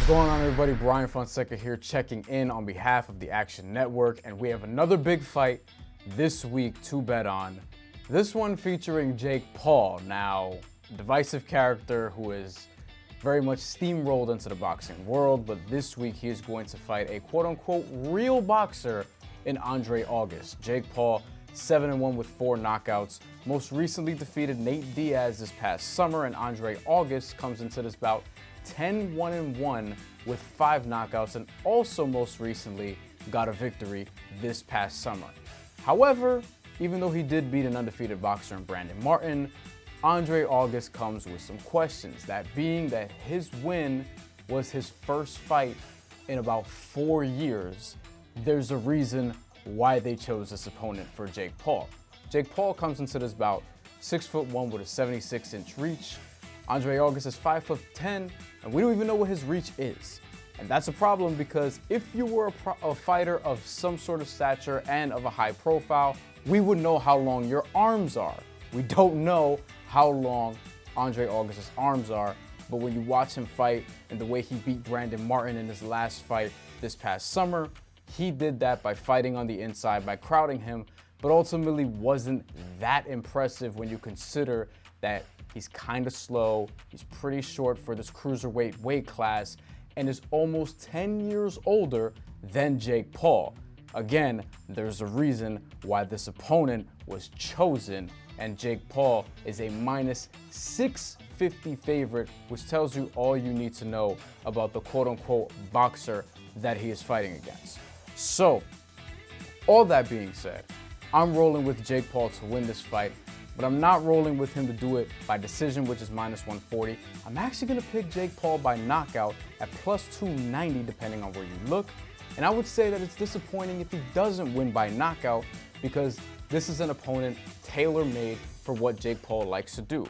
What's going on, everybody? Bryan Fonseca here, checking in on behalf of the Action Network, and we have another big fight this week to bet on. This one featuring Jake Paul, now a divisive character who is very much steamrolled into the boxing world, but this week he is going to fight a quote-unquote real boxer in Andre August. Jake Paul, 7-1 with 4 knockouts, most recently defeated Nate Diaz this past summer, and Andre August comes into this bout 10-1-1 with 5 knockouts, and also most recently got a victory this past summer. However, even though he did beat an undefeated boxer in Brandon Martin, Andre August comes with some questions, that being that his win was his first fight in about 4 years. There's a reason why they chose this opponent for Jake Paul. Jake Paul comes into this bout 6'1" with a 76-inch reach. Andre August is 5'10", and we don't even know what his reach is. And that's a problem because if you were a fighter of some sort of stature and of a high profile, we would know how long your arms are. We don't know how long Andre August's arms are, but when you watch him fight and the way he beat Brandon Martin in his last fight this past summer, he did that by fighting on the inside, by crowding him, but ultimately wasn't that impressive when you consider that he's kind of slow, he's pretty short for this cruiserweight weight class, and is almost 10 years older than Jake Paul. Again, there's a reason why this opponent was chosen, and Jake Paul is a minus 650 favorite, which tells you all you need to know about the quote-unquote boxer that he is fighting against. So, all that being said, I'm rolling with Jake Paul to win this fight, but I'm not rolling with him to do it by decision, which is minus 140. I'm actually gonna pick Jake Paul by knockout at plus 290, depending on where you look. And I would say that it's disappointing if he doesn't win by knockout, because this is an opponent tailor-made for what Jake Paul likes to do.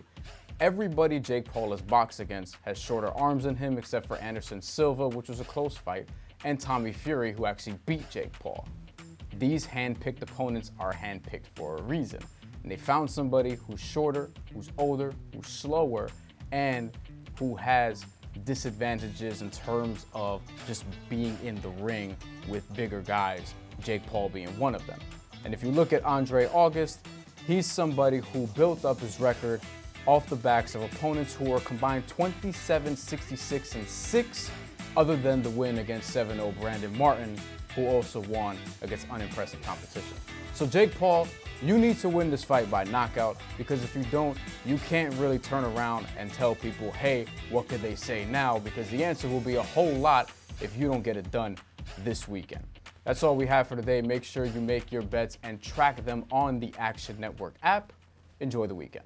Everybody Jake Paul has boxed against has shorter arms than him, except for Anderson Silva, which was a close fight, and Tommy Fury, who actually beat Jake Paul. These hand-picked opponents are hand-picked for a reason. And they found somebody who's shorter, who's older, who's slower, and who has disadvantages in terms of just being in the ring with bigger guys, Jake Paul being one of them. And if you look at Andre August, he's somebody who built up his record off the backs of opponents who are combined 27, 66, and 6, other than the win against 7-0 Brandon Martin, who also won against unimpressive competition. So Jake Paul, you need to win this fight by knockout, because if you don't, you can't really turn around and tell people, hey, what could they say now? Because the answer will be a whole lot if you don't get it done this weekend. That's all we have for today. Make sure you make your bets and track them on the Action Network app. Enjoy the weekend.